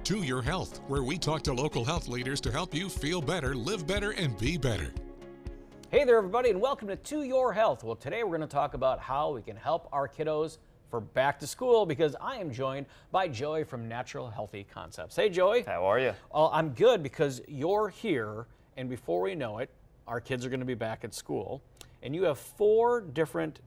To Your Health, where we talk to local health leaders to help you feel better, live better, and be better. Hey there, everybody, and welcome to Your Health. Well, today we're going to talk about how we can help our kiddos for back to school, because I am joined by Joey from Natural Healthy Concepts. Hey, Joey. How are you? Well, I'm good because you're here, and before we know it, our kids are going to be back at school, and you have 4 different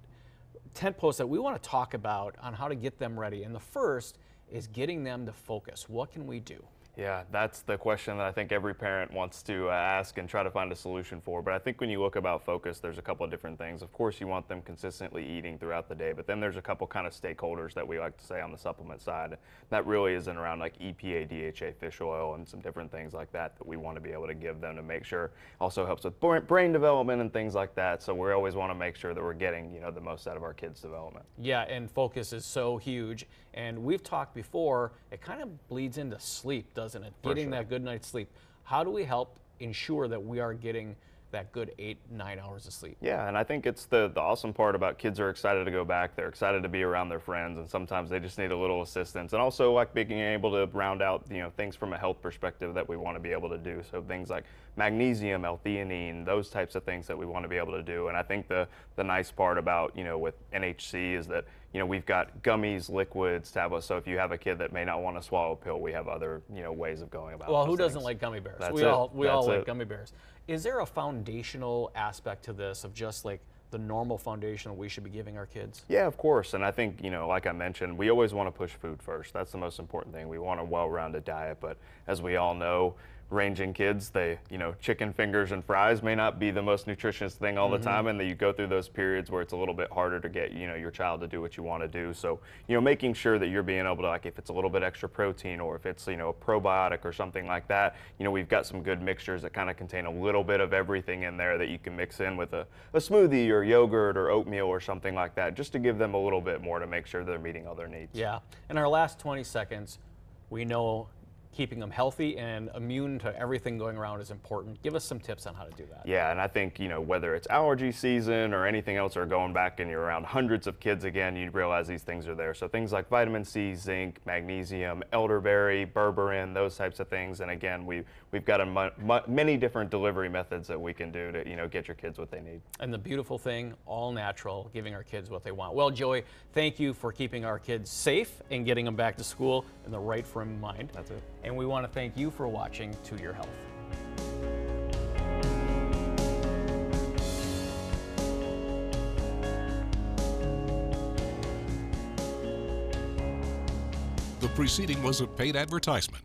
tent posts that we want to talk about on how to get them ready. And the first is getting them to focus. What can we do? Yeah, that's the question that I think every parent wants to ask and try to find a solution for. But I think when you look about focus, there's a couple of different things. Of course, you want them consistently eating throughout the day, but then there's a couple kind of stakeholders that we like to say on the supplement side. That really isn't around like EPA, DHA, fish oil, and some different things like that that we want to be able to give them to make sure. Also helps with brain development and things like that. So we always want to make sure that we're getting, the most out of our kids' development. Yeah, and focus is so huge. And we've talked before, it kind of bleeds into sleep, doesn't it? Getting that good night's sleep. How do we help ensure that we are getting that good 8-9 hours of sleep? Yeah, and I think it's the awesome part about kids are excited to go back. They're excited to be around their friends, and sometimes they just need a little assistance. And also like being able to round out, things from a health perspective that we want to be able to do. So things like magnesium, L-theanine, those types of things that we want to be able to do. And I think the nice part about, with NHC is that, we've got gummies, liquids, tablets. So if you have a kid that may not want to swallow a pill, we have other, ways of going about it. Well, who doesn't like gummy bears? That's we all like it. gummy bears. Is there a foundational aspect to this of just like the normal foundation we should be giving our kids? Yeah, of course. And I think, like I mentioned, we always want to push food first. That's the most important thing. We want a well-rounded diet, but as we all know, ranging kids, they, chicken fingers and fries may not be the most nutritious thing all the time, and that you go through those periods where it's a little bit harder to get, your child to do what you want to do. So, making sure that you're being able to, like, if it's a little bit extra protein or if it's, a probiotic or something like that, we've got some good mixtures that kind of contain a little bit of everything in there that you can mix in with a smoothie or yogurt or oatmeal or something like that, just to give them a little bit more to make sure they're meeting all their needs. Yeah. In our last 20 seconds, we know keeping them healthy and immune to everything going around is important. Give us some tips on how to do that. Yeah, and I think, whether it's allergy season or anything else, or going back and you're around hundreds of kids again, you realize these things are there. So things like vitamin C, zinc, magnesium, elderberry, berberine, those types of things. And again, we've got many different delivery methods that we can do to, get your kids what they need. And the beautiful thing, all natural, giving our kids what they want. Well, Joey, thank you for keeping our kids safe and getting them back to school in the right frame of mind. That's it. And we want to thank you for watching To Your Health. The preceding was a paid advertisement.